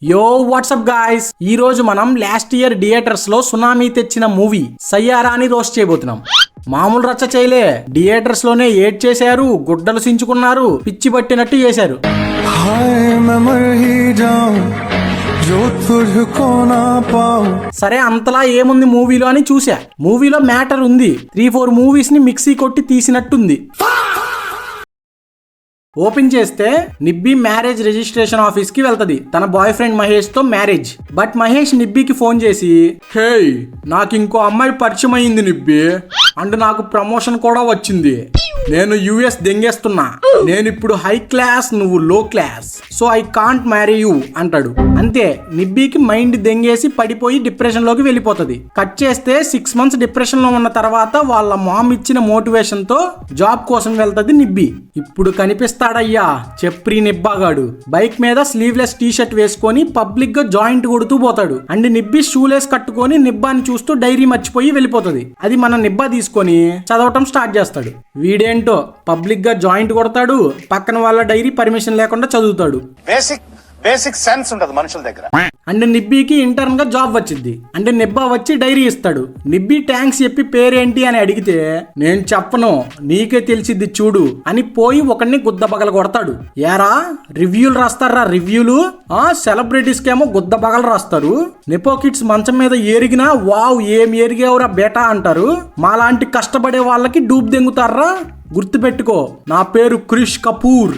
యో WhatsApp guys, ఈ రోజు మనం లాస్ట్ ఇయర్ థియేటర్స్ లో సునామీ తెచ్చిన మూవీ సయ్యారాని రోస్ట్ చేయబోతున్నాం. మామూలు రచ్చ చేయలే, థియేటర్స్ లోనే ఏడ్ చేశారు, గుడ్డలు సించుకున్నారు, పిచ్చి పట్టినట్టు చేశారు. సరే అంతలా ఏముంది మూవీలో అని చూసా. మూవీలో మ్యాటర్ ఉంది. 3-4 మూవీస్ ని మిక్సీ కొట్టి తీసినట్టుంది. ఓపెన్ చేస్తే నిబ్బి మ్యారేజ్ రిజిస్ట్రేషన్ ఆఫీస్ కి వెళ్తది తన బాయ్ ఫ్రెండ్ మహేష్ తో మ్యారేజ్. బట్ మహేష్ నిబ్బికి ఫోన్ చేసి, హే నాకు ఇంకో అమ్మాయి పరిచయం అయింది నిబ్బి, అండ్ నాకు ప్రమోషన్ కూడా వచ్చింది, నేను యుఎస్ దెంగేస్తున్నా, నేను ఇప్పుడు హై క్లాస్, నువ్వు లో class, so I can't marry you అంటాడు. అంతే, నిబ్బికి మైండ్ దెంగేసి పడిపోయి డిప్రెషన్ లోకి వెళ్ళిపోతుంది. కట్ చేస్తే 6 months డిప్రెషన్ లో ఉన్న తర్వాత వాళ్ళ మామ్ ఇచ్చిన మోటివేషన్ తో జాబ్ కోసం వెళ్తది నిబ్బి. ఇప్పుడు కనిపిస్తాడయ్యా చెప్రీ నిబ్బాగాడు. బైక్ మీద స్లీవ్లెస్ టీ షర్ట్ వేసుకొని పబ్లిక్ గా జాయింట్ కొడుతూ పోతాడు. అండ్ నిబ్బి షూలెస్ కట్టుకొని నిబ్బాని చూస్తూ డైరీ మర్చిపోయి వెళ్ళిపోతుంది. అది మన నిబ్బా తీసుకొని చదవటం స్టార్ట్ చేస్తాడు. వీడేంటో పబ్లిక్ గా జాయింట్ కొడతాడు, పక్కన వాళ్ళ డైరీ పర్మిషన్ లేకుండా చదువుతాడు. బేసిక్ సెన్స్ ఉంటది మనుషుల దగ్గర. అండ్ నిబ్బీకి ఇంటర్న్ గా జాబ్ వచ్చింది. అంటే నిబ్బా వచ్చి డైరీ ఇస్తాడు. నిబ్బి థ్యాంక్స్ చెప్పి పేరేంటి అని అడిగితే, నేను చెప్పను నీకే తెలిసిద్ది చూడు అని పోయి ఒకడిని గుద్దబగల కొడతాడు. యారా రివ్యూలు రాస్తారా రివ్యూలు? సెలబ్రిటీస్ కేమో గుద్దబగలు రాస్తారు. నెపో కిడ్స్ మంచం మీద ఏరిగినా వావ్ ఏం ఏరిగేవరా బేటా అంటారు. మాలాంటి కష్టపడే వాళ్ళకి డూబ్ దెంగుతారా? గుర్తుపెట్టుకో, నా పేరు క్రిష్ కపూర్.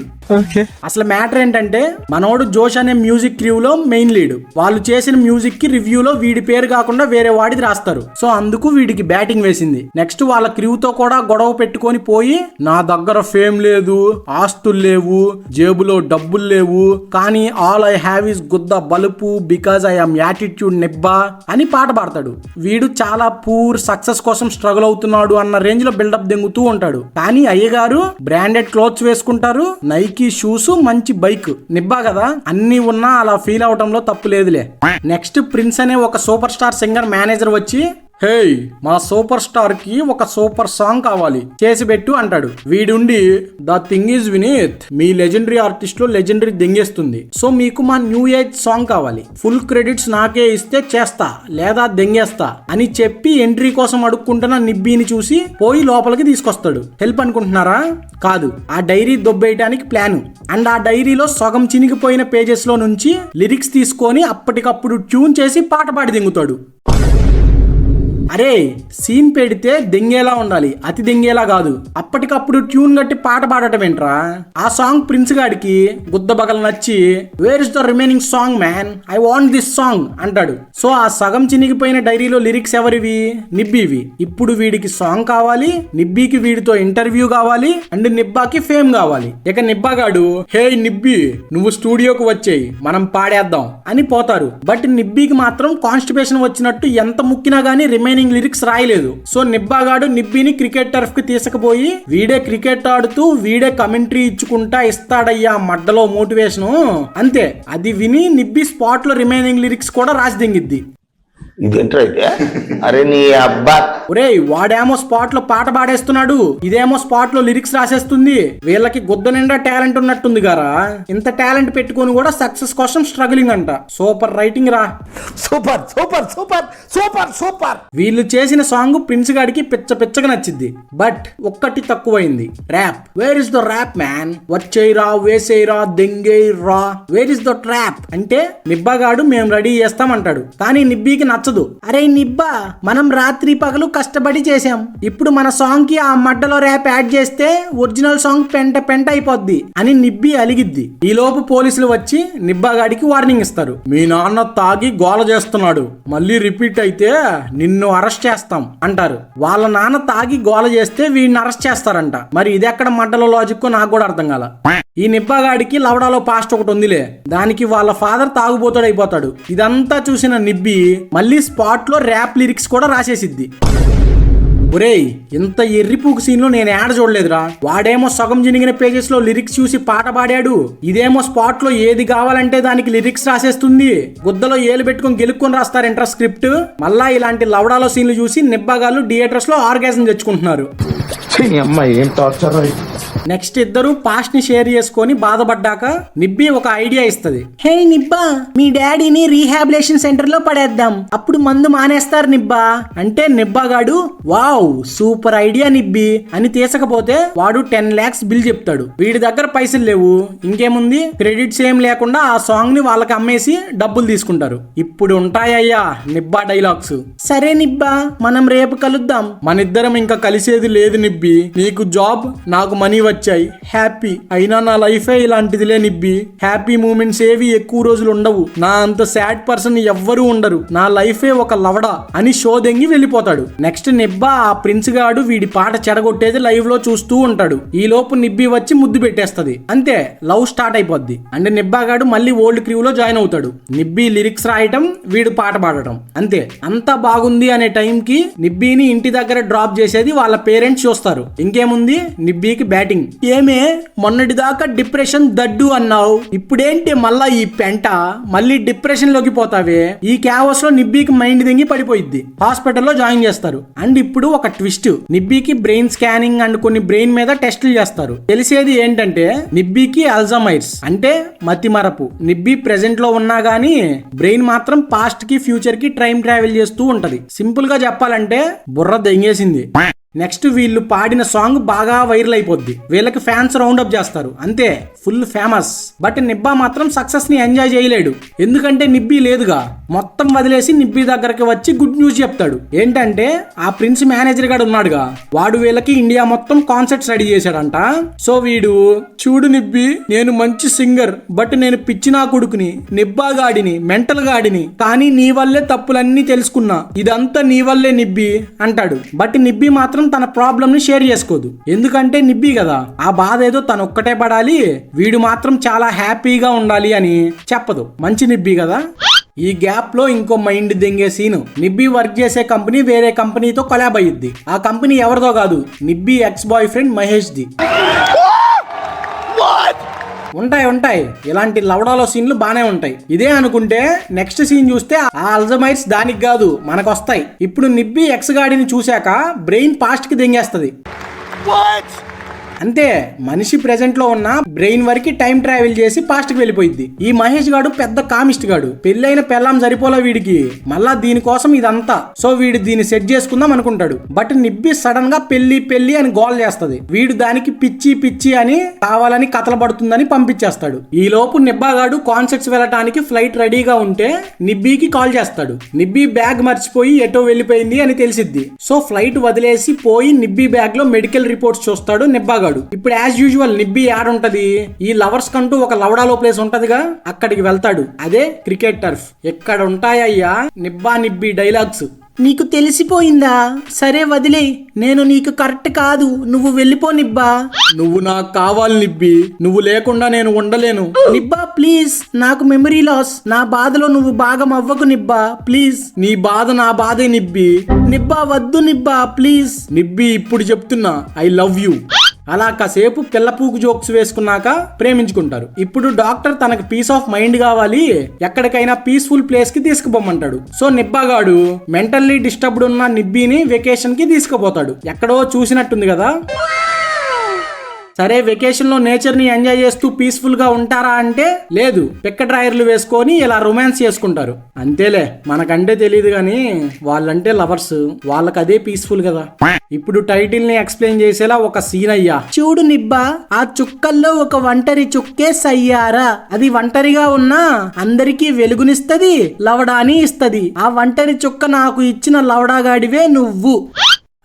అసలు మ్యాటర్ ఏంటంటే, మనోడు జోష్ అనే మ్యూజిక్ క్రూలో మెయిన్ లీడ్. వాళ్ళు చేసిన మ్యూజిక్ కి రివ్యూలో వీడి పేరు కాకుండా వేరే వాడిది రాస్తారు. సో అందుకు వీడికి బ్యాటింగ్ వేసింది. నెక్స్ట్ వాళ్ళ క్రూతో కూడా గొడవ పెట్టుకొని పోయి, నా దగ్గర ఫేమ్ లేదు, ఆస్తులు లేవు, జేబులో డబ్బులు లేవు, కానీ ఆల్ ఐ హ్యావ్ ఇస్ గుద్ద బలుపు బికాజ్ ఐ యామ్ యాటిట్యూడ్ నిబ్బా అని పాట పాడతాడు. వీడు చాలా పూర్, సక్సెస్ కోసం స్ట్రగుల్ అవుతున్నాడు అన్న రేంజ్ లో బిల్డప్ దెంగుతూ ఉంటాడు. కానీ అయ్యగారు బ్రాండెడ్ క్లోత్స్ వేసుకుంటారు, నైకీ షూస్, మంచి బైక్. నిబ్బా కదా, అన్ని ఉన్నా అలా ఫీల్ అవటంలో తప్పు లేదులే. నెక్స్ట్ ప్రిన్స్ అనే ఒక సూపర్ స్టార్ సింగర్ మేనేజర్ వచ్చి, హే మా సూపర్ స్టార్ కి ఒక సూపర్ సాంగ్ కావాలి, చేసి పెట్టు అంటాడు. వీడుండి, ద థింగ్ ఈజ్ వినీత్, మీ లెజెండరీ ఆర్టిస్ట్ లో లెజెండరీ దెంగేస్తుంది, సో మీకు మా న్యూ ఏజ్ సాంగ్ కావాలి, ఫుల్ క్రెడిట్స్ నాకే ఇస్తే చేస్తా లేదా దెంగేస్తా అని చెప్పి ఎంట్రీ కోసం అడుక్కుంటున్న నిబ్బీని చూసి పోయి లోపలికి తీసుకొస్తాడు. హెల్ప్ అనుకుంటున్నారా? కాదు, ఆ డైరీ దొబ్బేయడానికి ప్లాన్. అండ్ ఆ డైరీలో సగం చినిగిపోయిన పేజెస్ లో నుంచి లిరిక్స్ తీసుకొని అప్పటికప్పుడు ట్యూన్ చేసి పాట పాడి దెంగుతాడు. అరే సీన్ పెడితే దెంగేలా ఉండాలి, అతి దెంగేలా కాదు. అప్పటికప్పుడు ట్యూన్ కట్టి పాట పాడటం ఏంట్రా? ఆ సాంగ్ ప్రిన్స్ గాడికి గుద్దబగలు నచ్చి, wear is the remaining song man, I want this song అంటాడు. సో ఆ సగం చినిగిపోయిన డైరీలో లిరిక్స్ ఎవరివి? నిబ్బీవి. ఇప్పుడు వీడికి సాంగ్ కావాలి, నిబ్బీకి వీడితో ఇంటర్వ్యూ కావాలి, అండ్ నిబ్బాకి ఫేమ్ కావాలి. ఇక నిబ్బాగాడు, హే నిబ్బీ నువ్వు స్టూడియోకి వచ్చేయి మనం పాడేద్దాం అని పోతారు. బట్ నిబ్బీకి మాత్రం కాన్స్టిపేషన్ వచ్చినట్టు ఎంత ముక్కినా గానీ రిమైనింగ్ లిరిక్స్ రాయలేదు. సో నిబ్బాగాడు నిబ్బిని క్రికెట్ టర్ఫ్ కి తీసుకుపోయి, వీడే క్రికెట్ ఆడుతూ వీడే కమెంటరీ ఇచ్చుకుంటా ఇస్తాడయ్యా మడ్డలో మోటివేషన్. అంతే, అది విని నిబ్బి స్పాట్ లో రిమైనింగ్ లిరిక్స్ కూడా రాసి దింగిద్ది. అరే నీ అబ్బా, ఒరేయ్ వాడేమో స్పాట్ లో పాట పాడేస్తున్నాడు, ఇదేమో స్పాట్ లో లిరిక్స్ రాసేస్తుంది. వీళ్ళకి గుద్ద నిండా టాలెంట్ ఉన్నట్టుంది గారా. ఇంత టాలెంట్ పెట్టుకొని కూడా సక్సెస్ కోసం స్ట్రగులింగ్ అంట. సూపర్ రైటింగ్ రా, super super super super super. వీళ్ళు చేసిన సాంగ్ ప్రిన్స్ గాడికి పిచ్చగా నచ్చింది. బట్ ఒక్కటి తక్కువైంది, rap. Where is the rap man? వచ్చేయిరా వేసేయిరా దెంగేయిరా, వేర్ ఇస్ ద ట్రాప్ అంటే నిబ్బాగాడు మేము రెడీ చేస్తామంటాడు. కానీ నిబ్బీకి నచ్చదు. అరే నిబ్బా, మనం రాత్రి పగలు కష్టపడి చేసాం, ఇప్పుడు మన సాంగ్ కి ఆ మడ్డలో ర్యాప్ యాడ్ చేస్తే ఒరిజినల్ సాంగ్ పెంట అయిపోద్ది అని నిబ్బి అలిగిద్ది. ఈ లోపు పోలీసులు వచ్చి నిబ్బాగాడికి వార్నింగ్ ఇస్తారు. మీ నాన్న తాగి గోల చేస్తున్నాడు, మళ్ళీ రిపీట్ అయితే నిన్ను అరెస్ట్ చేస్తాం అంటారు. వాళ్ళ నాన్న తాగి గోల చేస్తే వీడిని అరెస్ట్ చేస్తారంట. మరి ఇదెక్కడ మడ్డలో లాజిక్ నాకు కూడా అర్థం కాల. ఈ నిబ్బాగాడికి లవడాలో పాస్ట్ ఒకటి ఉందిలే, దానికి వాళ్ళ ఫాదర్ తాగుబోతాడు అయిపోతాడు. ఇదంతా చూసిన నిబ్బి మళ్ళీ స్పాట్ లో ర్యాప్ లిరిక్స్ కూడా రాసేసిద్ది. ఒరేయ్ ఇంత ఎర్రిపూకు సీన్ లో నేను యాడ్ చూడలేదురా. వాడేమో సగం జినిగిన పేజెస్ లో లిరిక్స్ చూసి పాట పాడాడు, ఇదేమో స్పాట్ లో ఏది కావాలంటే దానికి లిరిక్స్ రాసేస్తుంది. గుద్దలో ఏలు పెట్టుకొని గెలుక్కొని రాస్తారంట స్క్రిప్ట్. మళ్ళా ఇలాంటి లవడాలో సీన్లు చూసి నిబ్బాగాళ్ళు థియేటర్స్ లో ఆర్గాజం తెచ్చుకుంటున్నారు. ఏం టార్చర్. నెక్స్ట్ ఇద్దరు పాస్ట్ ని షేర్ చేసుకొని బాధపడ్డాక నిబ్బి ఒక ఐడియా ఇస్తది. హే నిబ్బా, మీ డాడీని రీహాబిలేషన్ సెంటర్ లో పడేద్దాం, అప్పుడు మందు మానేస్తారు నిబ్బా అంటే నిబ్బాగాడు వావ్ సూపర్ ఐడియా నిబ్బి అని తీసకపోతే వాడు 10 lakhs బిల్ చెప్తాడు. వీడి దగ్గర పైసలు లేవు, ఇంకేముంది క్రెడిట్స్ ఏం లేకుండా ఆ సాంగ్ ని వాళ్ళకి అమ్మేసి డబ్బులు తీసుకుంటారు. ఇప్పుడు ఉంటాయ్యా నిబ్బా డైలాగ్స్. సరే నిబ్బా, మనం రేపు కలుద్దాం. మనిద్దరం ఇంకా కలిసేది లేదు నిబ్బి, నీకు జాబ్ నాకు మనీ వచ్చాయి, హ్యాపీ. అయినా నా లైఫే ఇలాంటిదిలే నిబ్బి, హ్యాపీ మూమెంట్స్ ఏవి ఎక్కువ రోజులు ఉండవు, నా అంత సాడ్ పర్సన్ ఎవ్వరూ ఉండరు, నా లైఫే ఒక లవడా అని షో దెంగి వెళ్ళిపోతాడు. నెక్స్ట్ నిబ్బా ఆ ప్రిన్స్ గాడు వీడి పాట చెడగొట్టేది లైవ్ లో చూస్తూ ఉంటాడు. ఈ లోపు నిబ్బి వచ్చి ముద్దు పెట్టేస్తది, అంతే లవ్ స్టార్ట్ అయిపోద్ది. అంటే నిబ్బా గాడు మళ్ళీ ఓల్డ్ క్రూ లో జాయిన్ అవుతాడు. నిబ్బి లిరిక్స్ రాయటం, వీడు పాట పాడటం, అంతే. అంతా బాగుంది అనే టైం కి నిబ్బిని ఇంటి దగ్గర డ్రాప్ చేసేది వాళ్ళ పేరెంట్స్ చూస్తారు. ఇంకేముంది నిబ్బికి బ్యాటింగ్. ఏమే మొన్నటి దాకా డిప్రెషన్ దడ్డు అన్నావు, ఇప్పుడేంటి మళ్ళా ఈ పెంట, మళ్ళీ డిప్రెషన్ లోకి పోతావే. ఈ క్యావస్ లో నిబ్బికి మైండ్ దింగి పడిపోయింది. హాస్పిటల్లో జాయిన్ చేస్తారు. అండ్ ఇప్పుడు ఒక ట్విస్ట్, నిబ్బికి బ్రెయిన్ స్కానింగ్ అండ్ కొన్ని బ్రెయిన్ మీద టెస్టులు చేస్తారు. తెలిసేది ఏంటంటే నిబ్బికి అల్జమైర్స్ అంటే మతిమరపు. నిబ్బి ప్రెసెంట్ లో ఉన్నా గానీ బ్రెయిన్ మాత్రం పాస్ట్ కి ఫ్యూచర్ కి టైం ట్రావెల్ చేస్తూ ఉంటది. సింపుల్ గా చెప్పాలంటే బుర్ర దెంగేసింది. నెక్స్ట్ వీళ్ళు పాడిన సాంగ్ బాగా వైరల్ అయిపోద్ది, వీళ్ళకి ఫ్యాన్స్ రౌండ్ అప్ చేస్తారు, అంతే ఫుల్ ఫేమస్. బట్ నిబ్బా మాత్రం సక్సెస్ ని ఎంజాయ్ చేయలేడు, ఎందుకంటే నిబ్బి లేదుగా. మొత్తం వదిలేసి నిబ్బి దగ్గరకి వచ్చి గుడ్ న్యూస్ చెప్తాడు. ఏంటంటే ఆ ప్రిన్స్ మేనేజర్ గాడు ఉన్నాడుగా, వాడు వీళ్ళకి ఇండియా మొత్తం కాన్సర్ట్స్ రెడీ చేశాడంట. సో వీడు చూడు నిబ్బి, నేను మంచి సింగర్, బట్ నేను పిచ్చినా కొడుకుని, నిబ్బా గాడిని, మెంటల్ గాడిని, కానీ నీ వల్లే తప్పులన్నీ తెలుసుకున్నా, ఇదంతా నీ వల్లే నిబ్బి అంటాడు. బట్ నిబ్బి మాత్రం తన ప్రాబ్లమ్ ని షేర్ చేసుకోదు, ఎందుకంటే నిబ్బి కదా, ఆ బాధ ఏదో తను ఒక్కటే పడాలి, వీడు మాత్రం చాలా హ్యాపీగా ఉండాలి అని చెప్పదు. మంచి నిబ్బి కదా. ఈ గ్యాప్ లో ఇంకో మైండ్ దెంగే సీను, నిబ్బి వర్క్ చేసే కంపెనీ వేరే కంపెనీతో కొలాబ్ అయ్యిద్ది. ఆ కంపెనీ ఎవరిదో కాదు, nibbi X boy friend Mahesh the. ఉంటాయి ఇలాంటి లవడాలో సీన్లు బానే ఉంటాయి. ఇదే అనుకుంటే నెక్స్ట్ సీన్ చూస్తే ఆ అల్జమైర్స్ దానికి కాదు మనకు వస్తాయి. ఇప్పుడు నిబ్బి ఎక్స్ గాడిని చూశాక బ్రెయిన్ పాస్ట్ కి దెంగేస్తది, అంతే. మనిషి ప్రెసెంట్ లో ఉన్న బ్రెయిన్ వరకు టైం ట్రావెల్ చేసి పాస్ట్ కి వెళ్ళిపోయింది. ఈ మహేష్ గాడు పెద్ద కామిస్ట్ గాడు, పెళ్ళైన పెళ్ళాం సరిపోలే వీడికి, మళ్ళా దీనికోసం ఇదంతా. సో వీడు దీన్ని సెట్ చేసుకుందాం అనుకుంటాడు. బట్ నిబ్బి సడన్ గా పెళ్లి అని గోల్ చేస్తది. వీడు దానికి పిచ్చి అని కావాలని కథలు పడుతుందని పంపించేస్తాడు. ఈ లోపు నిబ్బాగాడు కాన్సర్ట్స్ వెళ్ళటానికి ఫ్లైట్ రెడీగా ఉంటే నిబ్బికి కాల్ చేస్తాడు. నిబ్బి బ్యాగ్ మర్చిపోయి ఎటో వెళ్ళిపోయింది అని తెలిసిద్ది. సో ఫ్లైట్ వదిలేసి పోయి నిబ్బి బ్యాగ్ లో మెడికల్ రిపోర్ట్స్ చూస్తాడు నిబ్బాగాడు. ఇప్పుడు యాజ్ యూజువల్ నిబ్బి యాడుంటది, ఈ లవర్స్ కంటూ ఒక లవడాలో ప్లేస్ ఉంటదిగా, అక్కడికి వెళ్తాడు. అదే క్రికెట్ టర్ఫ్. ఎక్కడ ఉంటాయ్యా నిబ్బా నిబ్బి డైలాగ్స్. నీకు తెలిసిపోయిందా, సరే వదిలే, నేను నీకు కరెక్ట్ కాదు, నువ్వు వెళ్ళిపో నిబ్బా. నువ్వు నాకు కావాలి నిబ్బి, నువ్వు లేకుండా నేను ఉండలేను. నిబ్బా ప్లీజ్, నాకు మెమరీ లాస్, నా బాధలో నువ్వు భాగం అవ్వకు నిబ్బా ప్లీజ్. నీ బాధ నా బాధే నిబ్బి. నిబ్బా వద్దు నిబ్బా ప్లీజ్. నిబ్బి ఇప్పుడు చెప్తున్నా, ఐ లవ్ యూ. అలా కాసేపు పిల్లపూకు జోక్స్ వేసుకున్నాక ప్రేమించుకుంటారు. ఇప్పుడు డాక్టర్ తనకు పీస్ ఆఫ్ మైండ్ కావాలి, ఎక్కడికైనా పీస్ఫుల్ ప్లేస్ కి తీసుకుపోమంటాడు. సో నిబ్బాగాడు మెంటల్లీ డిస్టర్బ్డ్ ఉన్న నిబ్బిని వెకేషన్ కి తీసుకుపోతాడు. ఎక్కడో చూసినట్టుంది కదా. సరే వెకేషన్ లో నేచర్ ని ఎంజాయ్ చేస్తూ పీస్ఫుల్ గా ఉంటారా అంటే లేదు, పిక్క డ్రాయర్లు వేసుకొని ఇలా రొమాన్స్ చేసుకుంటారు. అంతేలే, మనకంటే తెలియదు గాని వాళ్ళంటే లవర్స్, వాళ్ళకి అదే పీస్ఫుల్ కదా. ఇప్పుడు టైటిల్ ని ఎక్స్ప్లెయిన్ చేసేలా ఒక సీన్ అయ్యా. చూడు నిబ్బా, ఆ చుక్కల్లో ఒక ఒంటరి చుక్కే సయ్యారా, అది ఒంటరిగా ఉన్నా అందరికీ వెలుగునిస్తది, లవడాని ఇస్తది. ఆ ఒంటరి చుక్క నాకు ఇచ్చిన లవడాగాడివే నువ్వు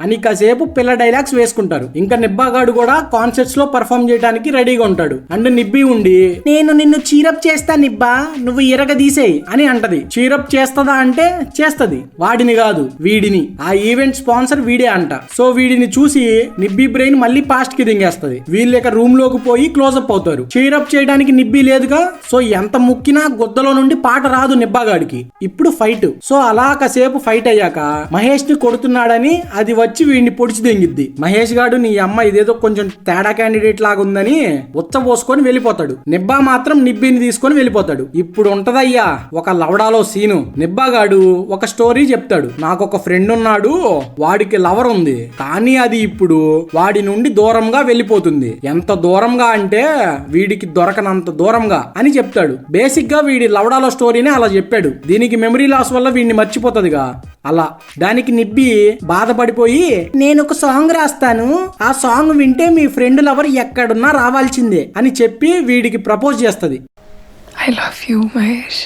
అని కాసేపు పిల్ల డైలాగ్స్ వేసుకుంటారు. ఇంకా నిబ్బాగాడు కూడా కాన్సర్ట్స్ లో పర్ఫామ్ చేయడానికి రెడీగా ఉంటాడు. అండ్ నిబ్బి ఉండి నేను నిన్ను చీరప్ చేస్తా నిబ్బా, నువ్వు ఇరగదీసేయి అని అంటది. చీరప్ చేస్తదా అంటే చేస్తది, వాడిని కాదు వీడిని. ఆ ఈవెంట్ స్పాన్సర్ వీడే అంట. సో వీడిని చూసి నిబ్బి బ్రెయిన్ మళ్ళీ పాస్ట్ కి దింగేస్తది. వీళ్ళు ఇక రూమ్ లోకి పోయి క్లోజప్ అవుతారు. చీరప్ చేయడానికి నిబ్బి లేదుగా, సో ఎంత ముక్కినా గుద్దలో నుండి పాట రాదు నిబ్బాగాడికి. ఇప్పుడు ఫైట్. సో అలా కాసేపు ఫైట్ అయ్యాక మహేష్ ని కొడుతున్నాడని అది వచ్చి వీడిని పొడిచి దెంగిద్ది. మహేష్ గాడు నీ అమ్మ ఇదేదో కొంచెం తేడా క్యాండిడేట్ లాగా ఉందని ఉచ్చబోసుకొని వెళ్ళిపోతాడు. నిబ్బా మాత్రం నిబ్బిని తీసుకొని వెళ్ళిపోతాడు. ఇప్పుడు ఉంటదయ్యా ఒక లవడాలో సీను. నిబ్బాగాడు ఒక స్టోరీ చెప్తాడు. నాకు ఒక ఫ్రెండ్ ఉన్నాడు, వాడికి లవర్ ఉంది, కానీ అది ఇప్పుడు వాడి నుండి దూరంగా వెళ్ళిపోతుంది. ఎంత దూరంగా అంటే వీడికి దొరకనంత దూరంగా అని చెప్తాడు. బేసిక్ గా వీడి లవడాలో స్టోరీని అలా చెప్పాడు. దీనికి మెమరీ లాస్ వల్ల వీడిని మర్చిపోతుందిగా అలా. దానికి నిబ్బి బాధపడిపోయి నేను ఒక సాంగ్ రాస్తాను, ఆ సాంగ్ వింటే మీ ఫ్రెండ్ లవర్ ఎక్కడున్నా రావాల్సిందే అని చెప్పి వీడికి ప్రపోజ్ చేస్తది. I love you, Mahesh.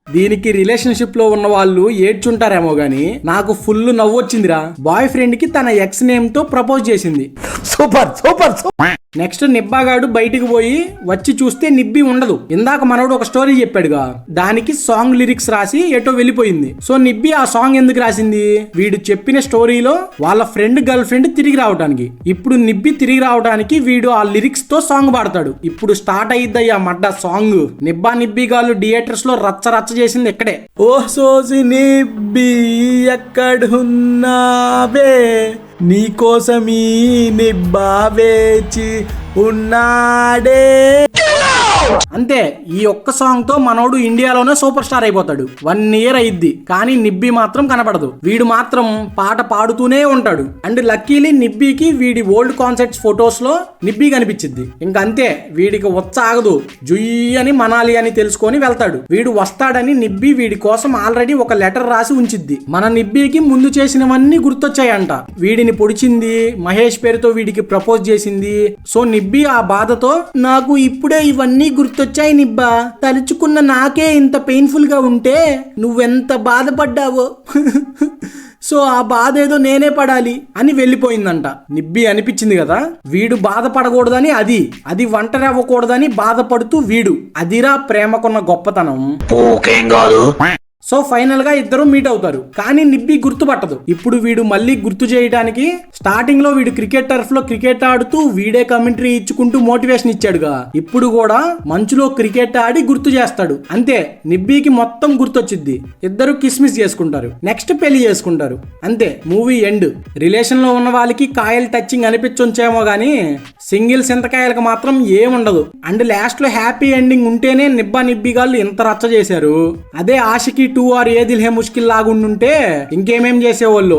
దీనికి రిలేషన్షిప్ లో ఉన్న వాళ్ళు ఏడ్చుంటారేమో గాని నాకు ఫుల్ నవ్వు వచ్చిందిరా. బాయ్ ఫ్రెండ్ కి తన ఎక్స్ నేమ్ తో ప్రపోజ్ చేసింది. Super super super. నెక్స్ట్ నిబ్బాగాడు బయటికి పోయి వచ్చి చూస్తే నిబ్బి ఉండదు. ఇందాక మనోడు ఒక స్టోరీ చెప్పాడుగా, దానికి సాంగ్ లిరిక్స్ రాసి ఎటో వెళ్ళిపోయింది. సో నిబ్బి ఆ సాంగ్ ఎందుకు రాసింది? వీడు చెప్పిన స్టోరీలో వాళ్ళ ఫ్రెండ్ గర్ల్ ఫ్రెండ్ తిరిగి రావడానికి. ఇప్పుడు నిబ్బి తిరిగి రావడానికి వీడు ఆ లిరిక్స్ తో సాంగ్ పాడతాడు. ఇప్పుడు స్టార్ట్ అయ్యిద్దయ్యా మడ్డ సాంగ్. నిబ్బా నిబ్బి గాళ్ళు థియేటర్స్ లో రచ్చ రచ్చ చేసింది ఇక్కడే. ఓ సోసి నిబ్బి ఎక్కడున్నావే, నీకోసమీ నిబ్బా వేచి ఉన్నాడే. అంతే. ఈ ఒక్క సాంగ్ తో మనోడు ఇండియాలోనే సూపర్ స్టార్ అయిపోతాడు. 1 year అయ్యిద్ది, కానీ నిబ్బి మాత్రం కనపడదు. వీడు మాత్రం పాట పాడుతూనే ఉంటాడు. అండ్ లక్కీలీ నిబ్బికి వీడి ఓల్డ్ కాన్సర్ట్స్ ఫొటోస్ లో నిబ్బి కనిపించింది. ఇంకంతే, వీడికి ఆగదు. జుయ్యి అని మనాలి అని తెలుసుకొని వెళ్తాడు. వీడు వస్తాడని నిబ్బి వీడి కోసం ఆల్రెడీ ఒక లెటర్ రాసి ఉంచిద్ది. మన నిబ్బికి ముందు చేసినవన్నీ గుర్తొచ్చాయంట. వీడిని పొడిచింది, మహేష్ పేరుతో వీడికి ప్రపోజ్ చేసింది. సో నిబ్బి ఆ బాధతో నాకు ఇప్పుడే ఇవన్నీ గుర్తొచ్చాయి నిబ్బా, తలుచుకున్న నాకే ఇంత పెయిన్ఫుల్ గా ఉంటే నువ్వెంత బాధపడ్డావో, సో ఆ బాధ ఏదో నేనే పడాలి అని వెళ్ళిపోయిందంట. నిబ్బి అనిపించింది కదా, వీడు బాధపడకూడదని అది ఒంటరి అవ్వకూడదని బాధపడుతూ వీడు. అదిరా ప్రేమకున్న గొప్పతనం. సో ఫైనల్ గా ఇద్దరు మీట్ అవుతారు, కానీ నిబ్బి గుర్తుపట్టదు. ఇప్పుడు వీడు మళ్ళీ గుర్తు చేయడానికి స్టార్టింగ్ లో వీడు క్రికెట్ టర్ఫ్ లో క్రికెట్ ఆడుతూ వీడే కమెంటరీ ఇచ్చుకుంటూ మోటివేషన్ ఇచ్చాడుగా, ఇప్పుడు కూడా మంచులో క్రికెట్ ఆడి గుర్తు చేస్తాడు. అంతే, నిబ్బికి మొత్తం గుర్తొచ్చిద్ది. ఇద్దరు కిస్మిస్ చేసుకుంటారు, నెక్స్ట్ పెళ్లి చేసుకుంటారు. అంతే, మూవీ ఎండ్. రిలేషన్ లో ఉన్న వాళ్ళకి కాయలు టచింగ్ అనిపించొచ్చేమో గానీ సింగిల్ సింతకాయలకు మాత్రం ఏముండదు. అండ్ లాస్ట్ లో హ్యాపీ ఎండింగ్ ఉంటేనే నిబ్బా నిబ్బి గాళ్ళు ఇంత రచ్చ చేశారు. అదే ఆషికి 2 or ఏ దిల్ హే ముష్కిల్ లాగుండుంటే ఇంకేమేం చేసేవాళ్ళు.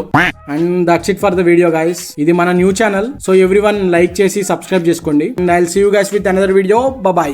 And that's it for the video guys. ఇది మన new channel, so everyone like చేసి సబ్స్క్రైబ్ చేసుకోండి. And I will see you guys with another video. Bye.